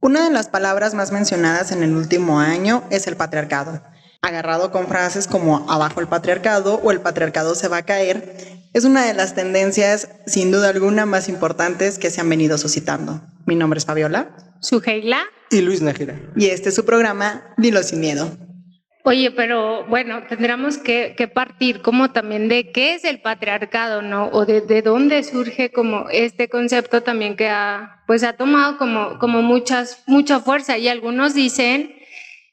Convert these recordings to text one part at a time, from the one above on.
Una de las palabras más mencionadas en el último año es el patriarcado. Agarrado con frases como abajo el patriarcado o el patriarcado se va a caer, es una de las tendencias sin duda alguna más importantes que se han venido suscitando. Mi nombre es Fabiola. Suheila. Y Luis Nájera. Y este es su programa Dilo sin miedo. Oye, pero bueno, tendríamos que partir como también de qué es el patriarcado, ¿no? O de dónde surge como este concepto también que ha tomado como mucha fuerza. Y algunos dicen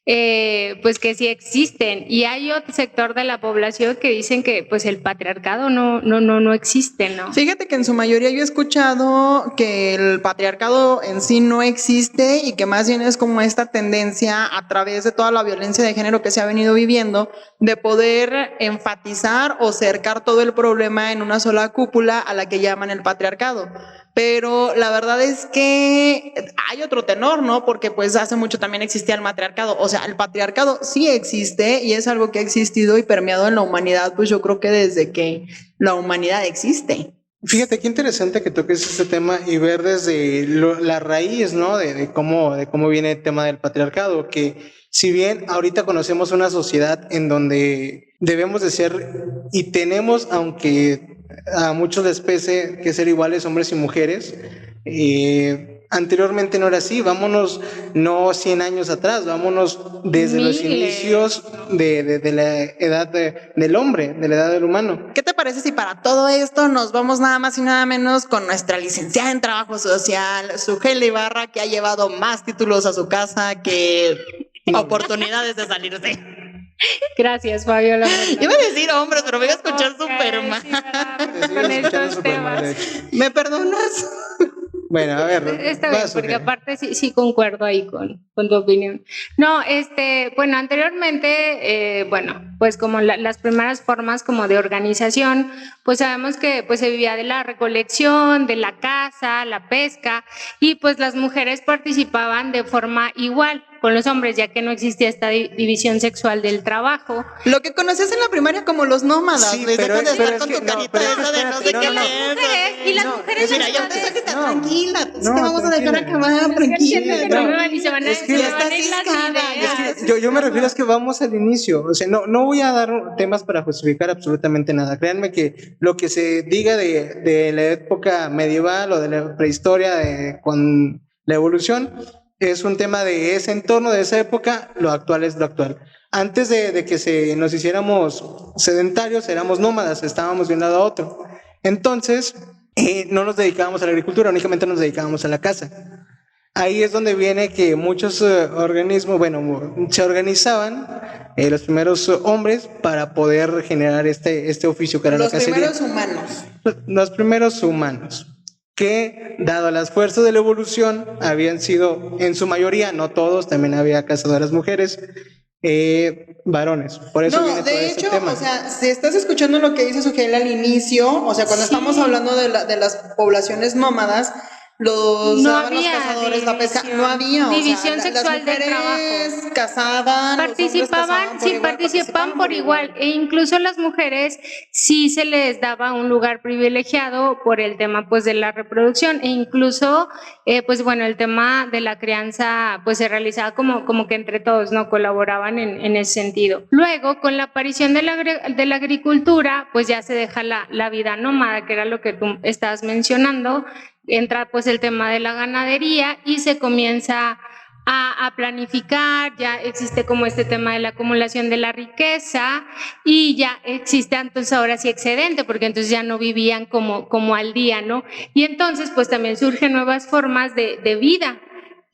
pues que sí existen, y hay otro sector de la población que dicen que pues el patriarcado no existe, ¿no? Fíjate que en su mayoría yo he escuchado que el patriarcado en sí no existe y que más bien es como esta tendencia a través de toda la violencia de género que se ha venido viviendo de poder enfatizar o cercar todo el problema en una sola cúpula a la que llaman el patriarcado. Pero la verdad es que hay otro tenor, ¿no? Porque pues hace mucho también existía el matriarcado. O sea, el patriarcado sí existe y es algo que ha existido y permeado en la humanidad, pues yo creo que desde que la humanidad existe. Fíjate qué interesante que toques este tema y ver desde la raíz, ¿no? De cómo viene el tema del patriarcado, que si bien ahorita conocemos una sociedad en donde debemos de ser y tenemos, aunque a muchos les pese, que ser iguales hombres y mujeres, anteriormente no era así. Vámonos no 100 años atrás, vámonos desde los inicios de la edad del hombre, de la edad del humano. ¿Qué te parece si para todo esto nos vamos nada más y nada menos con nuestra licenciada en trabajo social, Suheila Ibarra, que ha llevado más títulos a su casa que oportunidades de salirse? Gracias, Fabiola. Iba a decir hombres, pero me iba a escuchar súper mal. ¿Me perdonas? Bueno, a ver. Está bien, porque aparte sí concuerdo ahí con tu opinión. No, bueno, anteriormente, pues como las primeras formas como de organización, pues sabemos que pues se vivía de la recolección, de la caza, la pesca, y pues las mujeres participaban de forma igual con los hombres, ya que no existía esta división sexual del trabajo. Lo que conoces en la primaria como los nómadas. Sí, pero deja de estar con tu carita esa de no sé qué. Y las mujeres mira, ya te saques tranquila, te vamos a dejar acabar, tranquila. Yo me refiero a que vamos al inicio, o sea, no voy a dar temas para justificar absolutamente nada. Créanme que lo que se diga de la época medieval o de la prehistoria con la evolución es un tema de ese entorno, de esa época. Lo actual es lo actual. Antes de que nos hiciéramos sedentarios, éramos nómadas, estábamos de un lado a otro. Entonces, no nos dedicábamos a la agricultura, únicamente nos dedicábamos a la caza. Ahí es donde viene que muchos organismos, se organizaban, los primeros hombres, para poder generar este oficio que era la cacería. Los primeros humanos, que dado el esfuerzo de la evolución, habían sido, en su mayoría, no todos, también había cazadoras mujeres, varones. Por eso viene todo este tema. O sea, si estás escuchando lo que dice Suheila al inicio, o sea, cuando estamos hablando de las poblaciones nómadas, los cazadores, la pesca, no había división sexual del trabajo. Cazaban, participaban por igual, e incluso las mujeres sí se les daba un lugar privilegiado por el tema pues de la reproducción, e incluso el tema de la crianza pues se realizaba como que entre todos no colaboraban en ese sentido. Luego, con la aparición de la agricultura, pues ya se deja la vida nómada, que era lo que tú estabas mencionando. Entra pues el tema de la ganadería y se comienza a planificar, ya existe como este tema de la acumulación de la riqueza y ya existe entonces ahora sí excedente, porque entonces ya no vivían como al día, ¿no? Y entonces pues también surgen nuevas formas de vida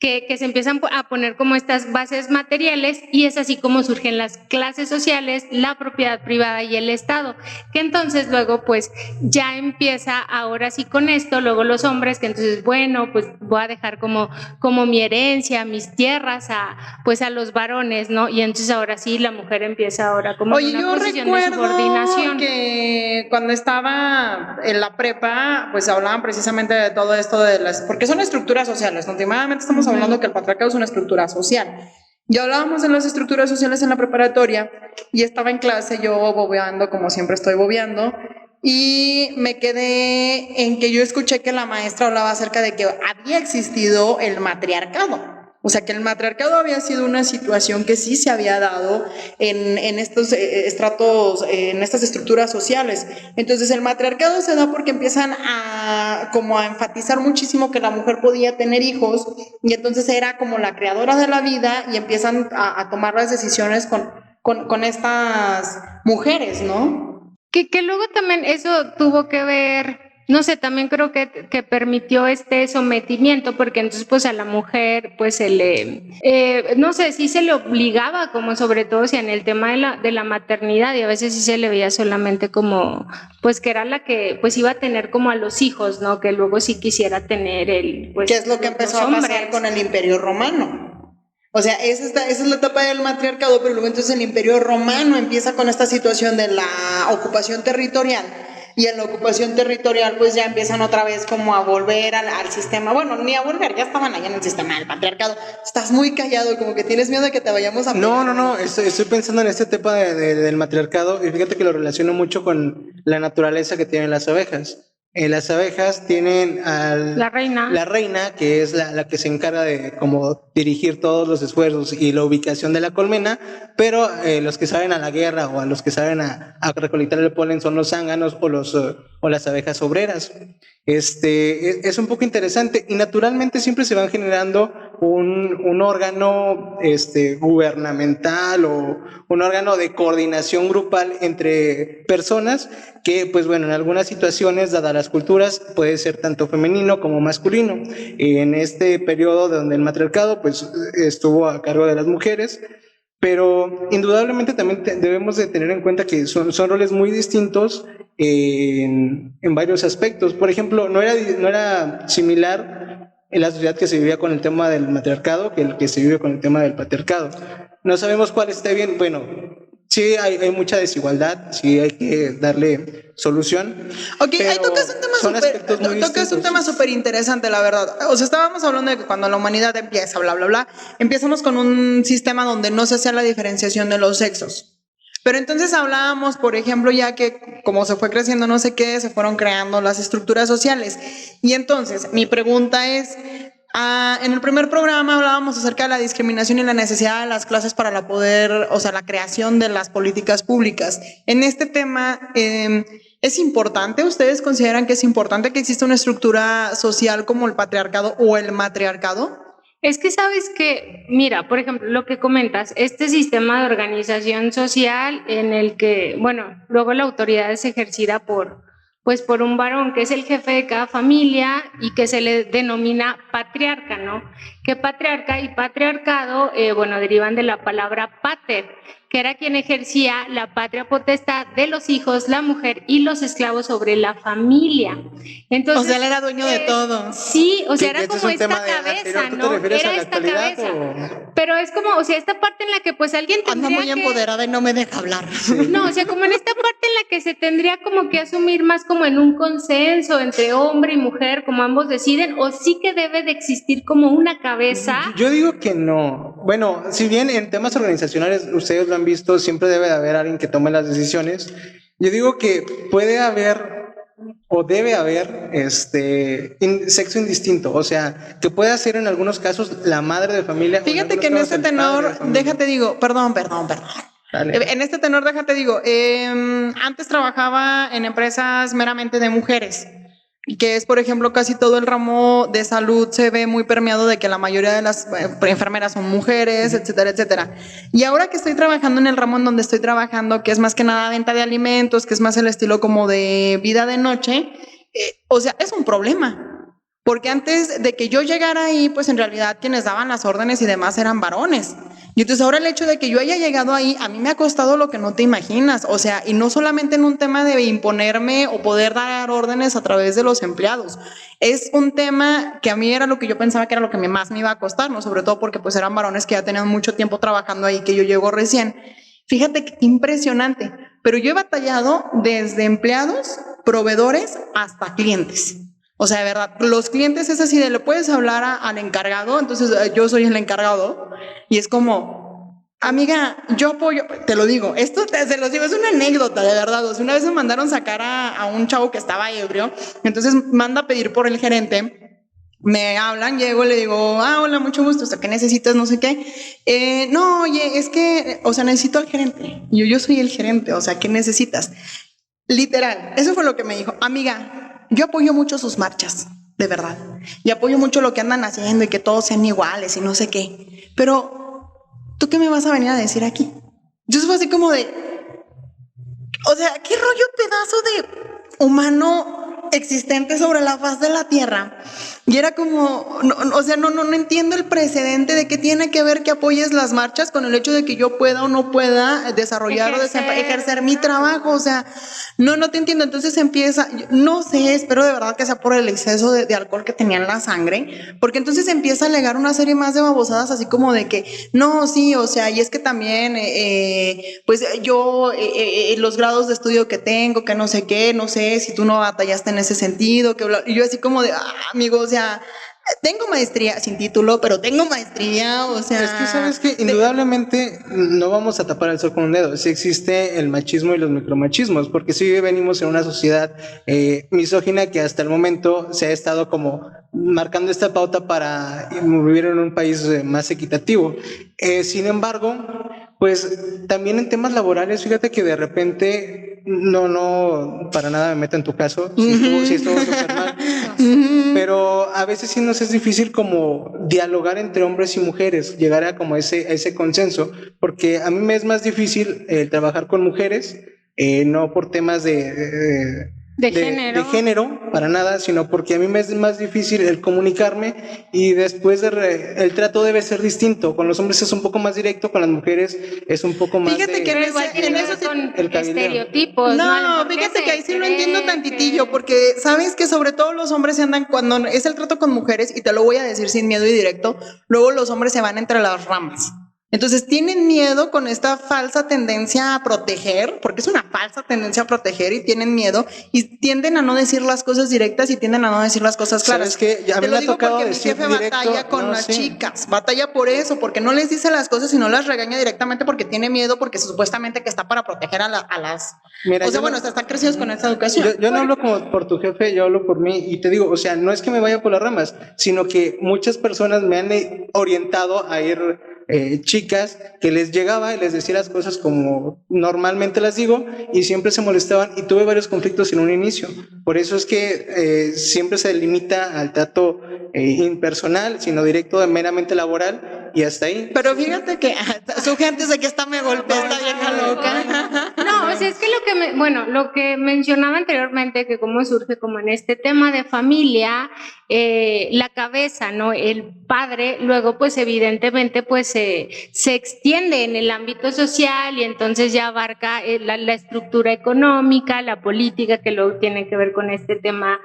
que se empiezan a poner como estas bases materiales, y es así como surgen las clases sociales, la propiedad privada y el Estado, que entonces luego pues ya empieza ahora sí con esto, luego los hombres que entonces pues voy a dejar como mi herencia, mis tierras a los varones, ¿no? Y entonces ahora sí la mujer empieza ahora como en una posición de subordinación. Que cuando estaba en la prepa pues hablaban precisamente de todo esto porque son estructuras sociales, últimamente estamos hablando que el patriarcado es una estructura social. Ya hablábamos de las estructuras sociales en la preparatoria y estaba en clase yo bobeando, como siempre estoy bobeando, y me quedé en que yo escuché que la maestra hablaba acerca de que había existido el matriarcado. O sea, que el matriarcado había sido una situación que sí se había dado en estos estratos, en estas estructuras sociales. Entonces, el matriarcado se da porque empiezan a enfatizar muchísimo que la mujer podía tener hijos y entonces era como la creadora de la vida y empiezan a tomar las decisiones con estas mujeres, ¿no? Que luego también eso tuvo que ver, no sé, también creo que permitió este sometimiento, porque entonces pues a la mujer pues se le, no sé, sí se le obligaba, como sobre todo si en el tema de la maternidad, y a veces sí se le veía solamente como, pues que era la que pues iba a tener como a los hijos, ¿no? Que luego sí quisiera tener el, pues... ¿Qué es lo que empezó a pasar con el Imperio Romano? O sea, esa es la etapa del matriarcado, pero luego entonces el Imperio Romano empieza con esta situación de la ocupación territorial. Y en la ocupación territorial pues ya empiezan otra vez como a volver al sistema, bueno, ni a volver, ya estaban allá en el sistema del patriarcado. Estás muy callado, como que tienes miedo de que te vayamos a... No, estoy pensando en este tema del matriarcado y fíjate que lo relaciono mucho con la naturaleza que tienen las abejas. Las abejas tienen la reina, que es la que se encarga de como dirigir todos los esfuerzos y la ubicación de la colmena, pero los que salen a la guerra o a los que salen a recolectar el polen son los zánganos o las abejas obreras. Es un poco interesante y naturalmente siempre se van generando un órgano gubernamental o un órgano de coordinación grupal entre personas que, pues bueno, en algunas situaciones, dadas las culturas, puede ser tanto femenino como masculino. En este periodo donde el matriarcado pues estuvo a cargo de las mujeres, pero indudablemente también debemos de tener en cuenta que son roles muy distintos en varios aspectos. Por ejemplo, no era similar en la sociedad que se vivía con el tema del matriarcado que el que se vive con el tema del patriarcado. No sabemos cuál esté bien. Bueno, sí hay mucha desigualdad, sí hay que darle solución. Ok, ahí tocas un tema súper interesante, la verdad. O sea, estábamos hablando de que cuando la humanidad empieza, bla, bla, bla, empezamos con un sistema donde no se hacía la diferenciación de los sexos. Pero entonces hablábamos, por ejemplo, ya que como se fue creciendo no sé qué, se fueron creando las estructuras sociales. Y entonces, mi pregunta es, en el primer programa hablábamos acerca de la discriminación y la necesidad de las clases para la creación de las políticas públicas. En este tema, ¿es importante? ¿Ustedes consideran que es importante que exista una estructura social como el patriarcado o el matriarcado? Es que sabes que, mira, por ejemplo, lo que comentas, este sistema de organización social en el que, bueno, luego la autoridad es ejercida por un varón que es el jefe de cada familia y que se le denomina patriarca, ¿no? Que patriarca y patriarcado, derivan de la palabra pater, que era quien ejercía la patria potestad de los hijos, la mujer y los esclavos sobre la familia. Entonces, o sea, él era dueño de todo. Sí, o sea, era como esta cabeza, ¿no? Era esta cabeza. Pero es como, o sea, esta parte en la que pues alguien tendría Anda muy empoderada y no me deja hablar. No, o sea, como en esta parte en la que se tendría como que asumir más como en un consenso entre hombre y mujer, como ambos deciden, o sí que debe de existir como una cabeza. Yo digo que no. Bueno, si bien en temas organizacionales ustedes lo han visto, siempre debe de haber alguien que tome las decisiones. Yo digo que puede haber o debe haber sexo indistinto, o sea, que puede ser en algunos casos la madre de familia. Fíjate que en este tenor, déjate digo, perdón. Dale. En este tenor, déjate digo, antes trabajaba en empresas meramente de mujeres, que es, por ejemplo, casi todo el ramo de salud se ve muy permeado de que la mayoría de las enfermeras son mujeres, etcétera, etcétera. Y ahora que estoy trabajando en el ramo en donde estoy trabajando, que es más que nada venta de alimentos, que es más el estilo como de vida de noche, o sea, es un problema. Porque antes de que yo llegara ahí, pues en realidad quienes daban las órdenes y demás eran varones. Y entonces ahora el hecho de que yo haya llegado ahí, a mí me ha costado lo que no te imaginas. O sea, y no solamente en un tema de imponerme o poder dar órdenes a través de los empleados. Es un tema que a mí era lo que yo pensaba que era lo que más me iba a costar, ¿no? Sobre todo porque pues eran varones que ya tenían mucho tiempo trabajando ahí, que yo llego recién. Fíjate qué impresionante. Pero yo he batallado desde empleados, proveedores, hasta clientes. O sea, de verdad, los clientes es así de, le puedes hablar al encargado, entonces yo soy el encargado y es como, amiga, yo apoyo, te lo digo, esto se los digo, es una anécdota, de verdad. O sea, una vez me mandaron sacar a un chavo que estaba ebrio, entonces manda a pedir por el gerente Me hablan, llego, le digo, hola, mucho gusto, o sea, ¿qué necesitas? No sé qué. No, oye, es que, o sea, necesito al gerente. Y yo soy el gerente, o sea, ¿qué necesitas? Literal, eso fue lo que me dijo. Amiga, yo apoyo mucho sus marchas, de verdad. Y apoyo mucho lo que andan haciendo y que todos sean iguales y no sé qué. Pero, ¿tú qué me vas a venir a decir aquí? Yo soy así como de, o sea, ¿qué rollo pedazo de humano existente sobre la faz de la tierra? Y era como, o sea, no entiendo el precedente de qué tiene que ver que apoyes las marchas con el hecho de que yo pueda o no pueda desarrollar o ejercer mi trabajo. O sea, no te entiendo. Entonces empieza, no sé, espero de verdad que sea por el exceso de alcohol que tenía en la sangre, porque entonces empieza a alegar una serie más de babosadas, así como de que, no, sí, o sea, y es que también, pues yo, los grados de estudio que tengo, que no sé qué, no sé si tú no batallaste en ese sentido, que y yo así como de, amigo, o sea, tengo maestría sin título, pero tengo maestría, o sea. Es que sabes que indudablemente no vamos a tapar el sol con un dedo. Sí existe el machismo y los micromachismos, porque sí venimos en una sociedad misógina que hasta el momento se ha estado como marcando esta pauta para vivir en un país más equitativo. Sin embargo, pues también en temas laborales, fíjate que de repente no, para nada me meto en tu caso, si estuvo súper mal, pero a veces sí nos es difícil como dialogar entre hombres y mujeres, llegar a como ese consenso, porque a mí me es más difícil trabajar con mujeres, no por temas de género, para nada, sino porque a mí me es más difícil el comunicarme y después el trato debe ser distinto. Con los hombres es un poco más directo, con las mujeres es un poco más. Fíjate que en eso son estereotipos. No, fíjate que ahí sí lo entiendo tantitillo, porque sabes que sobre todo los hombres se andan, cuando es el trato con mujeres, y te lo voy a decir sin miedo y directo, luego los hombres se van entre las ramas. Entonces tienen miedo con esta falsa tendencia a proteger, porque es una falsa tendencia a proteger y tienen miedo y tienden a no decir las cosas directas y tienden a no decir las cosas claras. ¿Sabes qué? Ya Te me lo ha digo tocado porque mi decir jefe directo, batalla con las chicas, batalla por eso, porque no les dice las cosas y no las regaña directamente porque tiene miedo, porque supuestamente que está para proteger a las... Mira, o sea, bueno, están crecidos con esta educación. Yo no hablo como por tu jefe, yo hablo por mí y te digo, o sea, no es que me vaya por las ramas, sino que muchas personas me han orientado a ir chicas que les llegaba y les decía las cosas como normalmente las digo y siempre se molestaban y tuve varios conflictos en un inicio. Por eso es que siempre se limita al trato impersonal, sino directo, meramente laboral y hasta ahí. Pero fíjate que su gente sé que esta me golpea, esta vieja loca. No, o sea, es que lo que mencionaba anteriormente, que cómo surge como en este tema de familia, la cabeza, ¿no? El padre, luego pues evidentemente pues se extiende en el ámbito social y entonces ya abarca la estructura económica, la política, que luego tiene que ver con este tema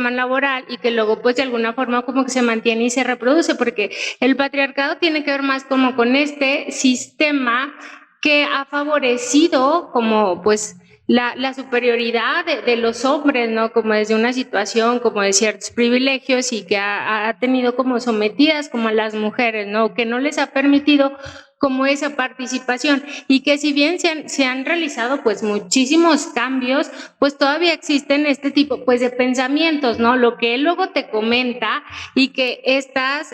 laboral y que luego pues de alguna forma como que se mantiene y se reproduce, porque el patriarcado tiene que ver más como con este sistema que ha favorecido como pues la superioridad de los hombres, ¿no? Como desde una situación como de ciertos privilegios y que ha tenido como sometidas como a las mujeres, ¿no? Que no les ha permitido como esa participación y que si bien se han realizado pues muchísimos cambios, pues todavía existen este tipo pues de pensamientos, ¿no? Lo que él luego te comenta y que estas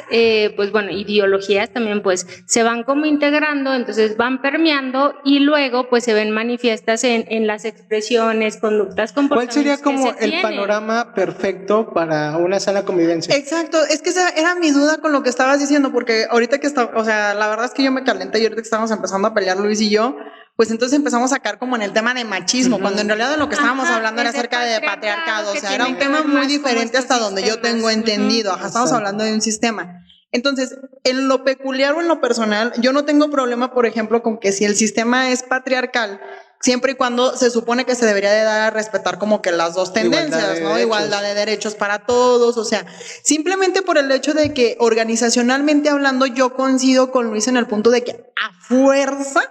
pues bueno, ideologías también pues se van como integrando, entonces van permeando y luego pues se ven manifiestas en las expresiones, conductas, comportamientos. ¿Cuál sería como el panorama perfecto para una sana convivencia? Exacto, es que esa era mi duda con lo que estabas diciendo, porque ahorita que está, o sea, la verdad es que yo me calenté y ahorita que estábamos empezando a pelear Luis y yo, pues entonces empezamos a sacar como en el tema de machismo, cuando en realidad de lo que estábamos hablando era acerca de patriarcado, o sea, era un tema muy diferente hasta donde yo tengo entendido, estamos hablando de un sistema. Entonces, en lo peculiar o en lo personal, yo no tengo problema, por ejemplo, con que si el sistema es patriarcal, siempre y cuando se supone que se debería de dar a respetar como que las dos tendencias, ¿no? Igualdad de derechos para todos, o sea, simplemente por el hecho de que organizacionalmente hablando yo coincido con Luis en el punto de que a fuerza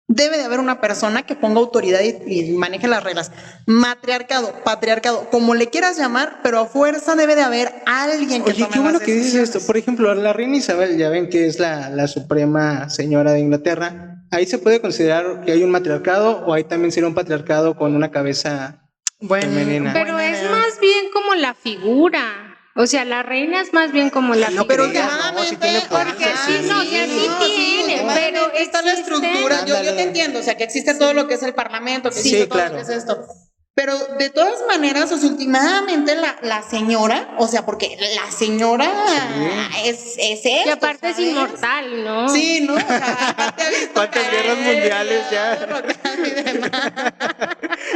debe de haber una persona que ponga autoridad y maneje las reglas. Matriarcado, patriarcado, como le quieras llamar, pero a fuerza debe de haber alguien que Oye, qué bueno que dices esto. Por ejemplo, la reina Isabel, ya ven que es la suprema señora de Inglaterra. Ahí se puede considerar que hay un matriarcado o ahí también sería un patriarcado con una cabeza femenina. Pero es más bien como la figura. O sea, la reina es más bien como la No, Pero creas, últimamente, sí tiene porque sí, no, o sea, sí tiene, pero está la existe. estructura. Yo te Ándale. entiendo, o sea, que existe todo lo que es el parlamento, que Sí, existe todo claro. lo que es esto. Pero de todas maneras, o sea, últimamente la señora, o sea, porque la señora es esto, Y aparte es ¿sabes? inmortal, ¿no? Sí, ¿no? O sea, aparte ha visto ¿Cuántas guerras mundiales ya? y demás.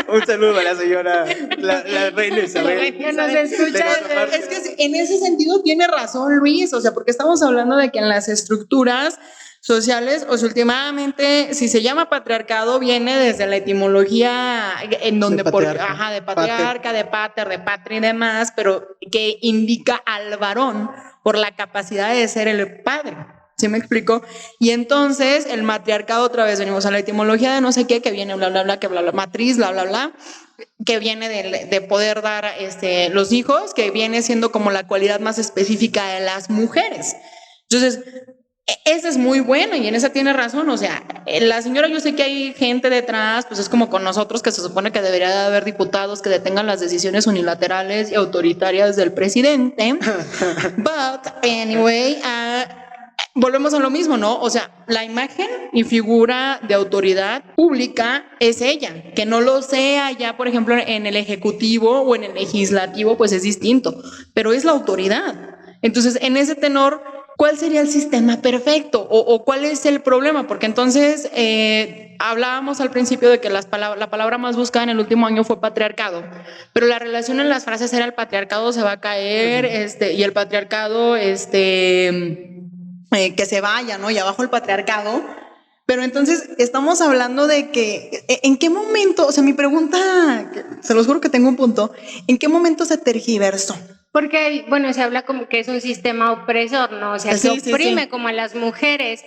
Un saludo a la señora, la reina Isabel. Que nos escucha De nuestra parte. Es que en ese sentido tiene razón Luis, o sea, porque estamos hablando de que en las estructuras sociales, o sea, últimamente, si se llama patriarcado, viene desde la etimología en donde, De patriarca. de patriarca, de pater, de patria y demás, pero que indica al varón por la capacidad de ser el padre. ¿Sí me explico? Y entonces el matriarcado, otra vez venimos a la etimología de no sé qué, que viene bla, bla, bla, que bla, bla, matriz, bla, bla, bla, que viene de poder dar los hijos, que viene siendo como la cualidad más específica de las mujeres. Entonces, esa es muy buena y en esa tiene razón, o sea, la señora, yo sé que hay gente detrás, pues es como con nosotros que se supone que debería de haber diputados que detengan las decisiones unilaterales y autoritarias del presidente, but anyway, volvemos a lo mismo, ¿no? O sea, la imagen y figura de autoridad pública es ella, que no lo sea ya, por ejemplo, en el ejecutivo o en el legislativo, pues es distinto, pero es la autoridad. Entonces, en ese tenor, ¿cuál sería el sistema perfecto? ¿O cuál es el problema? Porque entonces hablábamos al principio de que la palabra más buscada en el último año fue patriarcado, pero la relación en las frases era el patriarcado se va a caer, y el patriarcado, que se vaya, ¿no? Y abajo el patriarcado. Pero entonces estamos hablando de que, ¿en qué momento? O sea, mi pregunta, se los juro que tengo un punto, ¿en qué momento se tergiversó? Porque, bueno, se habla como que es un sistema opresor, ¿no? O sea, que Sí, oprime como a las mujeres.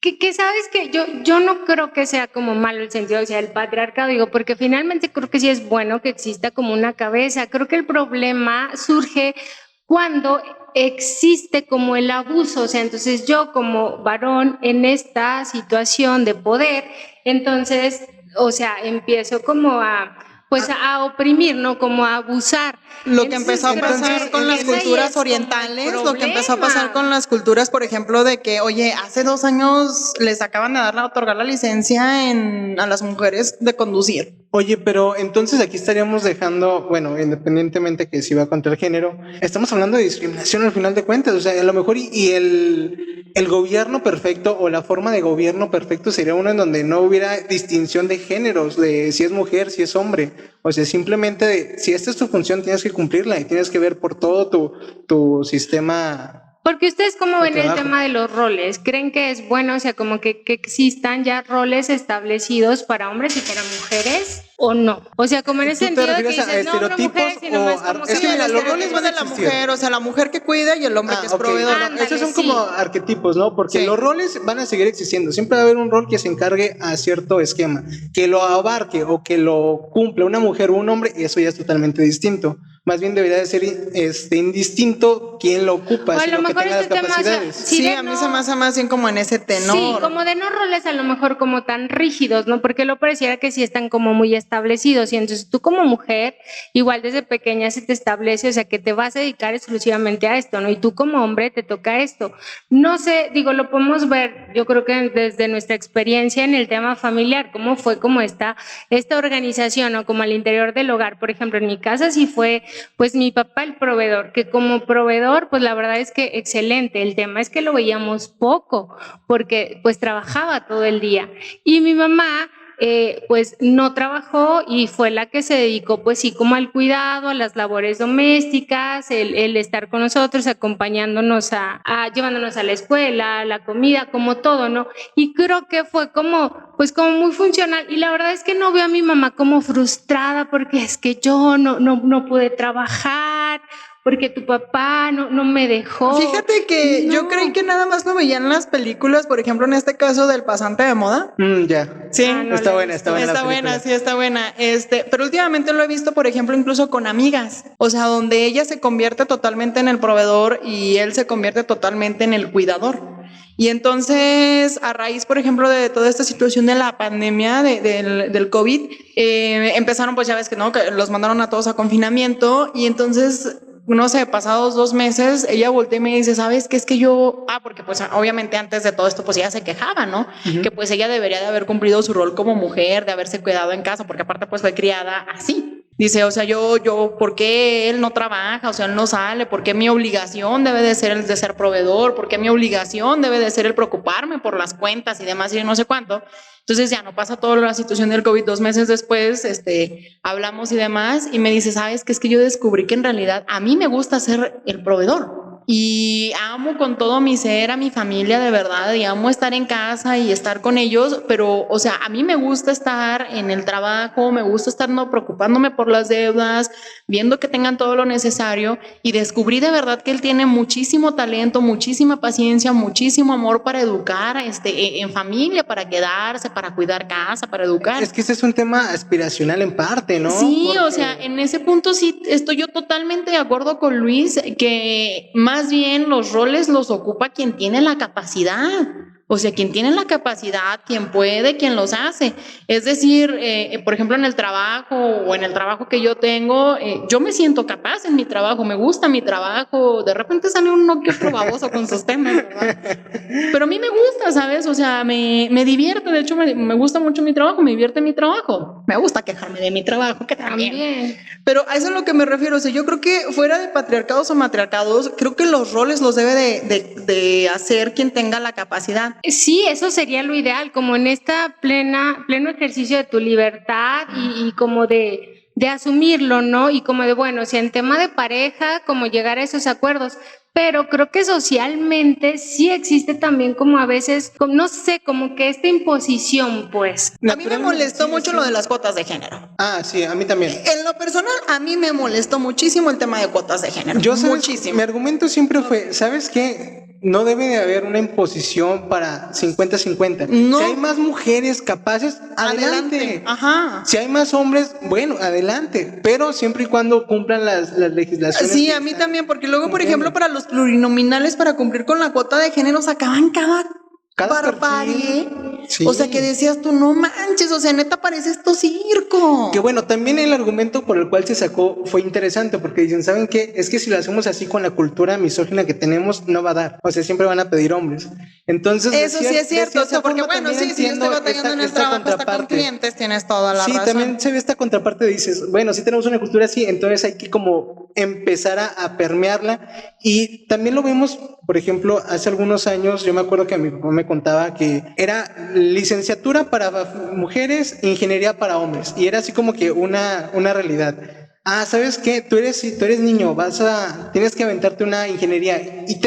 Que sabes que yo no creo que sea como malo el sentido, o sea, el patriarcado, digo, porque finalmente creo que sí es bueno que exista como una cabeza. Creo que el problema surge cuando existe como el abuso, o sea, entonces yo como varón en esta situación de poder, entonces, o sea, empiezo como pues a oprimir, ¿no? Como a abusar. Lo que empezó a pasar con las culturas orientales, lo que empezó a pasar con las culturas, por ejemplo, de que, oye, hace 2 años les acaban de otorgar la licencia a las mujeres de conducir. Oye, pero entonces aquí estaríamos dejando, bueno, independientemente que si va contra el género, estamos hablando de discriminación al final de cuentas, o sea, a lo mejor y el gobierno perfecto o la forma de gobierno perfecto sería uno en donde no hubiera distinción de géneros, de si es mujer, si es hombre, o sea, simplemente si esta es tu función tienes que cumplirla y tienes que ver por todo tu sistema. Porque ustedes cómo ven el tema de los roles, ¿creen que es bueno, o sea, como que existan ya roles establecidos para hombres y para mujeres o no? O sea, como en ese sentido que dices, no, no mujeres, sino más como que... Sí, mira, los roles van de la mujer, o sea, la mujer que cuida y el hombre que es proveedor. Ándale, esos son como arquetipos, ¿no? Porque los roles van a seguir existiendo, siempre va a haber un rol que se encargue a cierto esquema, que lo abarque o que lo cumpla una mujer o un hombre, y eso ya es totalmente distinto. Más bien debería de ser indistinto quién lo ocupa, sino que tenga las capacidades. Sí, a mí se me hace más bien como en ese tenor. Sí, como de no roles a lo mejor como tan rígidos, ¿no? Porque lo pareciera que sí están como muy establecidos y entonces tú como mujer, igual desde pequeña se te establece, o sea, que te vas a dedicar exclusivamente a esto, ¿no? Y tú como hombre te toca esto. No sé, digo, lo podemos ver, yo creo que desde nuestra experiencia en el tema familiar, cómo fue como esta organización, ¿no? Como al interior del hogar, por ejemplo, en mi casa sí fue pues mi papá el proveedor, que como proveedor, pues la verdad es que excelente. El tema es que lo veíamos poco, porque pues trabajaba todo el día. Y mi mamá, pues no trabajó y fue la que se dedicó pues sí como al cuidado, a las labores domésticas, el estar con nosotros, acompañándonos llevándonos a la escuela, la comida, como todo, ¿no? Y creo que fue como muy funcional y la verdad es que no veo a mi mamá como frustrada porque es que yo no pude trabajar, porque tu papá no me dejó. Fíjate que yo creí que nada más lo veían en las películas, por ejemplo, en este caso del pasante de moda. Ya. Sí, está buena. Está buena. Pero últimamente lo he visto, por ejemplo, incluso con amigas. O sea, donde ella se convierte totalmente en el proveedor y él se convierte totalmente en el cuidador. Y entonces, a raíz, por ejemplo, de toda esta situación de la pandemia del COVID, empezaron, pues ya ves que no, que los mandaron a todos a confinamiento y entonces no sé, pasados 2 meses, ella voltea y me dice, ¿sabes qué? Es que yo, porque pues obviamente antes de todo esto, pues ella se quejaba, ¿no? Que pues ella debería de haber cumplido su rol como mujer, de haberse cuidado en casa, porque aparte pues fue criada así. Dice, o sea, yo, ¿por qué él no trabaja? O sea, él no sale. ¿Por qué mi obligación debe de ser el de ser proveedor? ¿Por qué mi obligación debe de ser el preocuparme por las cuentas y demás y no sé cuánto? Entonces ya no pasa toda la situación del COVID. 2 meses después, hablamos y demás y me dice, ¿sabes qué? Es que yo descubrí que en realidad a mí me gusta ser el proveedor. Y amo con todo mi ser a mi familia de verdad y amo estar en casa y estar con ellos, pero o sea, a mí me gusta estar en el trabajo, me gusta estar no preocupándome por las deudas, viendo que tengan todo lo necesario y descubrí de verdad que él tiene muchísimo talento, muchísima paciencia, muchísimo amor para educar en familia, para quedarse, para cuidar casa, para educar. Es que ese es un tema aspiracional en parte, ¿no? Sí, porque... o sea, en ese punto sí estoy yo totalmente de acuerdo con Luis, que más bien los roles los ocupa quien tiene la capacidad. O sea, quien tiene la capacidad, quien puede, quien los hace. Es decir, por ejemplo, en el trabajo o en el trabajo que yo tengo, yo me siento capaz en mi trabajo, me gusta mi trabajo. De repente sale un no que otro baboso con sus temas, ¿verdad? Pero a mí me gusta, ¿sabes? O sea, me divierte. De hecho, me gusta mucho mi trabajo, me divierte mi trabajo. Me gusta quejarme de mi trabajo, que también. Pero a eso es a lo que me refiero. O sea, yo creo que fuera de patriarcados o matriarcados, creo que los roles los debe de hacer quien tenga la capacidad. Sí, eso sería lo ideal, como en esta pleno ejercicio de tu libertad y como de asumirlo, ¿no? Y como de, bueno, si en tema de pareja, como llegar a esos acuerdos. Pero creo que socialmente sí existe también como a veces, como, no sé, como que esta imposición, pues. A mí me molestó mucho lo de las cuotas de género. Sí, a mí también. En lo personal, a mí me molestó muchísimo el tema de cuotas de género. Muchísimo. Mi argumento siempre fue, ¿sabes qué? No debe de haber una imposición para 50-50. No. Si hay más mujeres capaces, adelante. Ajá. Si hay más hombres, bueno, adelante. Pero siempre y cuando cumplan las legislaciones. Sí, a mí también, porque luego, por ejemplo, para los plurinominales, para cumplir con la cuota de género, sacaban cada barbarie. Sí. O sea, que decías tú, no manches, o sea, neta parece esto circo. Que bueno, también el argumento por el cual se sacó fue interesante, porque dicen, ¿saben qué? Es que si lo hacemos así con la cultura misógina que tenemos, no va a dar. O sea, siempre van a pedir hombres. Entonces, eso sí es cierto, o sea, porque bueno, sí, si yo estoy batallando en el trabajo hasta con clientes, tienes toda la razón. Sí, también se ve esta contraparte, dices, bueno, si tenemos una cultura así, entonces hay que como empezar a permearla. Y también lo vemos, por ejemplo, hace algunos años, yo me acuerdo que mi papá me contaba que era licenciatura para mujeres, ingeniería para hombres, y era así como que una realidad. ¿Sabes qué? Tú eres niño, tienes que aventarte una ingeniería, y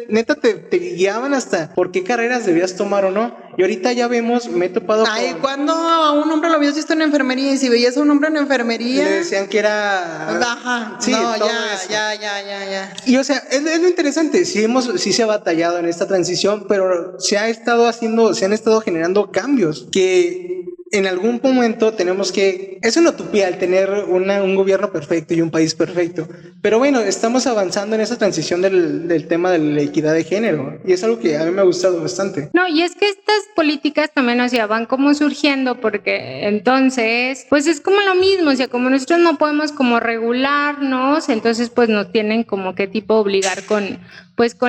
neta te guiaban hasta por qué carreras debías tomar o no. Y ahorita ya vemos, me he topado cuando a un hombre lo habías visto en enfermería, y si veías a un hombre en enfermería le decían que era... Ajá, sí, no, ya. Y o sea, es lo interesante, sí se ha batallado en esta transición, pero se han estado generando cambios que en algún momento tenemos que... Es una utopía el tener un gobierno perfecto y un país perfecto. Pero bueno, estamos avanzando en esa transición del tema de la equidad de género. Y es algo que a mí me ha gustado bastante. No, y es que estas políticas también, o sea, van como surgiendo porque entonces, pues es como lo mismo. O sea, como nosotros no podemos como regularnos, entonces pues nos tienen como que tipo obligar con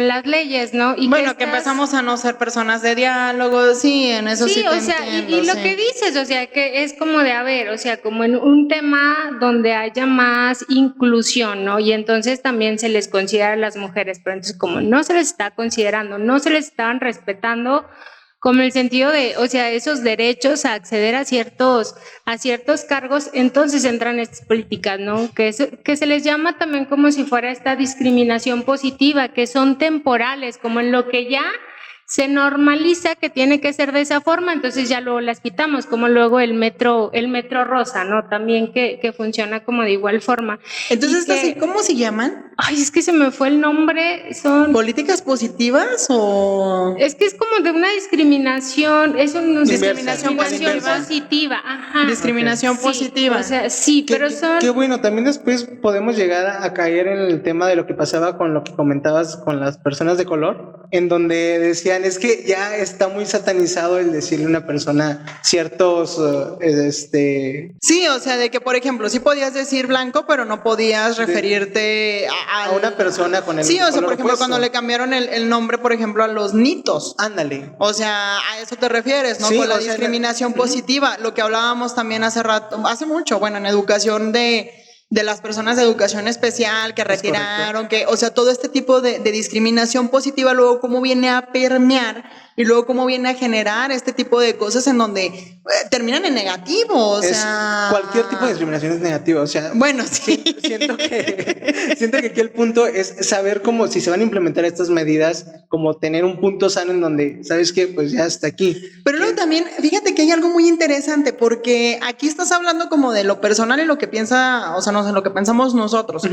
las leyes, ¿no? Y bueno, que empezamos a no ser personas de diálogo, sí, en eso sí te o sea, entiendo, y lo que dices, o sea, que es como de, a ver, o sea, como en un tema donde haya más inclusión, ¿no? Y entonces también se les considera a las mujeres, pero entonces como no se les está considerando, no se les están respetando, como el sentido de, o sea, esos derechos a acceder a ciertos cargos, entonces entran estas políticas, ¿no? Que se les llama también como si fuera esta discriminación positiva, que son temporales, como en lo que ya se normaliza que tiene que ser de esa forma, entonces ya luego las quitamos, como luego el metro rosa, ¿no? También que funciona como de igual forma. Entonces, ¿cómo se llaman? Ay, es que se me fue el nombre, son... ¿Políticas positivas o...? Es que es como de una discriminación, es una discriminación positiva. Ajá. Discriminación positiva. O sea, sí, pero son... Qué bueno, también después podemos llegar a caer en el tema de lo que pasaba con lo que comentabas con las personas de color, en donde decían, es que ya está muy satanizado el decirle a una persona ciertos... Sí, o sea, de que, por ejemplo, sí podías decir blanco, pero no podías referirte a una persona con el Sí, o sea, color por ejemplo, opuesto. cuando le cambiaron el nombre, por ejemplo, a los nitos. Ándale. O sea, a eso te refieres, ¿no? Sí, Con la o sea, discriminación positiva, lo que hablábamos también hace rato, hace mucho, bueno, en educación de las personas de educación especial que retiraron, que, o sea, todo este tipo de discriminación positiva, luego cómo viene a permear y luego cómo viene a generar este tipo de cosas en donde terminan en negativo, o sea... Cualquier tipo de discriminación es negativa, o sea... Bueno, sí. Siento que aquí el punto es saber cómo, si se van a implementar estas medidas, como tener un punto sano en donde, ¿sabes qué? Pues ya está aquí. Pero luego también, fíjate que hay algo muy interesante, porque aquí estás hablando como de lo personal y lo que piensa, o sea, no sé, lo que pensamos nosotros,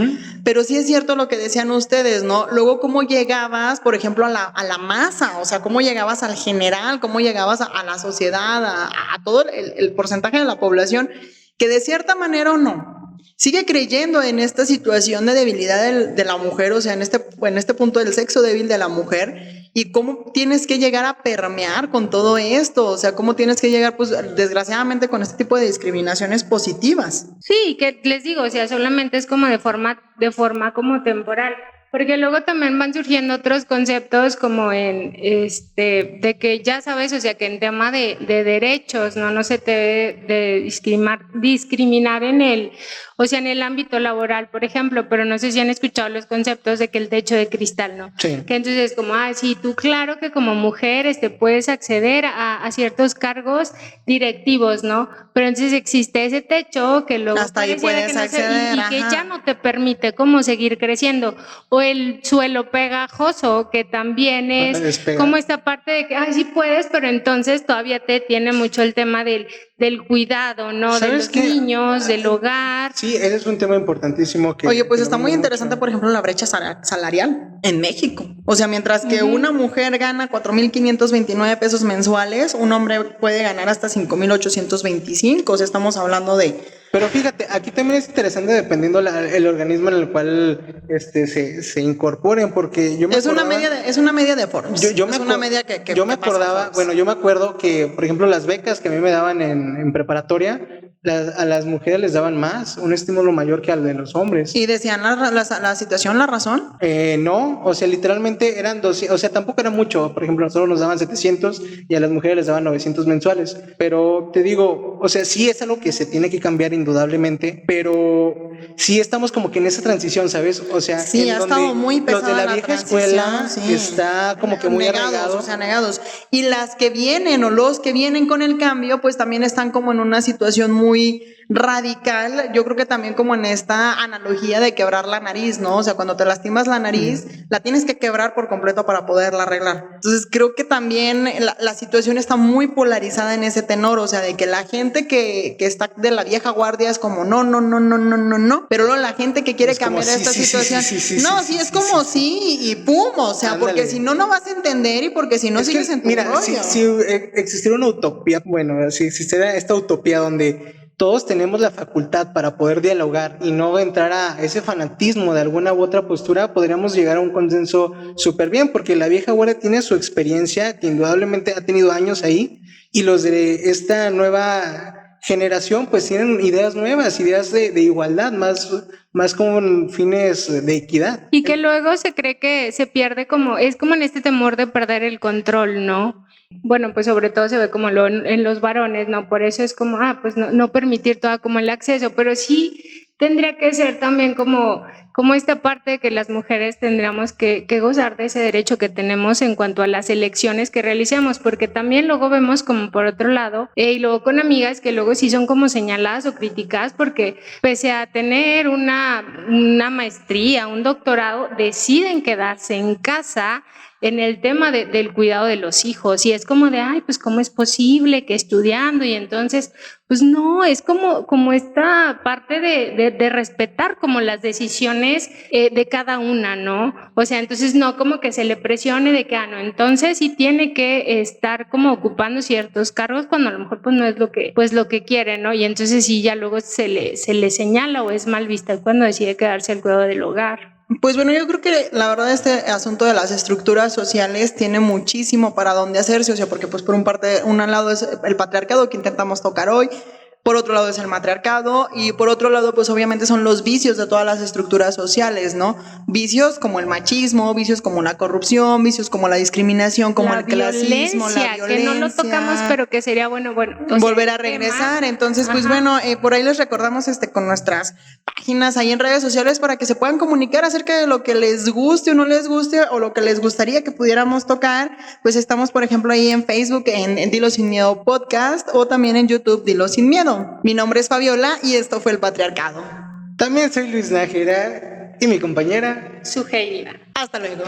pero sí es cierto lo que decían ustedes, ¿no? Luego, ¿cómo llegabas, por ejemplo, a la masa? O sea, ¿cómo llegabas al general? ¿Cómo llegabas a la sociedad, a todo el porcentaje de la población que de cierta manera o no sigue creyendo en esta situación de debilidad de la mujer, o sea, en este punto del sexo débil de la mujer? ¿Y cómo tienes que llegar a permear con todo esto? O sea, ¿cómo tienes que llegar, pues, desgraciadamente, con este tipo de discriminaciones positivas? Sí, que les digo, o sea, solamente es como de forma como temporal. Porque luego también van surgiendo otros conceptos como de que ya sabes, o sea, que en tema de derechos, no se te debe de discriminar o sea, en el ámbito laboral, por ejemplo, pero no sé si han escuchado los conceptos de que el techo de cristal, ¿no? Sí. Que entonces como, sí, tú claro que como mujer puedes acceder a ciertos cargos directivos, ¿no? Pero entonces existe ese techo que luego hasta ahí puedes acceder, y que ya no te permite como seguir creciendo. O el suelo pegajoso, que también es como esta parte de que, sí puedes, pero entonces todavía te tiene mucho el tema del cuidado, ¿no? De los niños, del hogar. Sí, ese es un tema importantísimo que... Oye, pues que está muy interesante, mucho. por ejemplo, la brecha salarial en México. O sea, mientras que una mujer gana 4,529 pesos mensuales, un hombre puede ganar hasta 5,825. O sea, estamos hablando de... Pero fíjate, aquí también es interesante dependiendo el organismo en el cual se incorporen, porque yo me acordaba... Es una media de Forbes. Yo me acordaba, bueno, yo me acuerdo que, por ejemplo, las becas que a mí me daban en preparatoria, a las mujeres les daban más, un estímulo mayor que al de los hombres. ¿Y decían la situación, la razón? No, o sea, literalmente eran 200, o sea, tampoco era mucho. Por ejemplo, nosotros nos daban 700 y a las mujeres les daban 900 mensuales. Pero te digo, o sea, sí es algo que se tiene que cambiar indudablemente, pero sí estamos como que en esa transición, ¿sabes? O sea, sí, ha estado muy pesada los de la vieja escuela está como que muy negados, o sea, negados. Y las que vienen o los que vienen con el cambio, pues también están como en una situación muy radical. Yo creo que también como en esta analogía de quebrar la nariz, ¿no? O sea, cuando te lastimas la nariz, la tienes que quebrar por completo para poderla arreglar. Entonces creo que también la situación está muy polarizada en ese tenor, o sea, de que la gente que está de la vieja guardia es como no, pero luego la gente que quiere cambiar esta situación, es como sí y pum, o sea, ándale. Porque si no vas a entender y porque si no sigues en tu rollo. Si existiera una utopía, bueno, si existiera esta utopía donde todos tenemos la facultad para poder dialogar y no entrar a ese fanatismo de alguna u otra postura, podríamos llegar a un consenso súper bien, porque la vieja guardia tiene su experiencia, que indudablemente ha tenido años ahí, y los de esta nueva generación pues tienen ideas nuevas, ideas de igualdad, más con fines de equidad. Y que luego se cree que se pierde es como en este temor de perder el control, ¿no? Bueno, pues sobre todo se ve como en los varones, ¿no? Por eso es como, pues no permitir todo como el acceso, pero sí tendría que ser también como esta parte de que las mujeres tendríamos que gozar de ese derecho que tenemos en cuanto a las elecciones que realicemos, porque también luego vemos como por otro lado, y luego con amigas que luego sí son como señaladas o criticadas porque pese a tener una maestría, un doctorado, deciden quedarse en casa en el tema del cuidado de los hijos, y es como de, pues cómo es posible que estudiando, y entonces, pues no, es como esta parte de respetar como las decisiones de cada una, ¿no? O sea, entonces no como que se le presione de que, no, entonces sí tiene que estar como ocupando ciertos cargos cuando a lo mejor pues no es lo que quiere, ¿no? Y entonces sí ya luego se le señala o es mal vista cuando decide quedarse al cuidado del hogar. Pues bueno, yo creo que la verdad este asunto de las estructuras sociales tiene muchísimo para dónde hacerse, o sea, porque pues por un lado es el patriarcado que intentamos tocar hoy, por otro lado es el matriarcado y por otro lado pues obviamente son los vicios de todas las estructuras sociales, ¿no? Vicios como el machismo, vicios como la corrupción, vicios como la discriminación, como el clasismo, la violencia. Que no lo tocamos, pero que sería bueno, volver a regresar. Entonces, pues bueno, por ahí les recordamos con nuestras páginas ahí en redes sociales para que se puedan comunicar acerca de lo que les guste o no les guste o lo que les gustaría que pudiéramos tocar. Pues estamos, por ejemplo, ahí en Facebook en Dilo Sin Miedo Podcast o también en YouTube Dilo Sin Miedo. Mi nombre es Fabiola y esto fue El Patriarcado. También soy Luis Nájera y mi compañera Suheila. Hasta luego.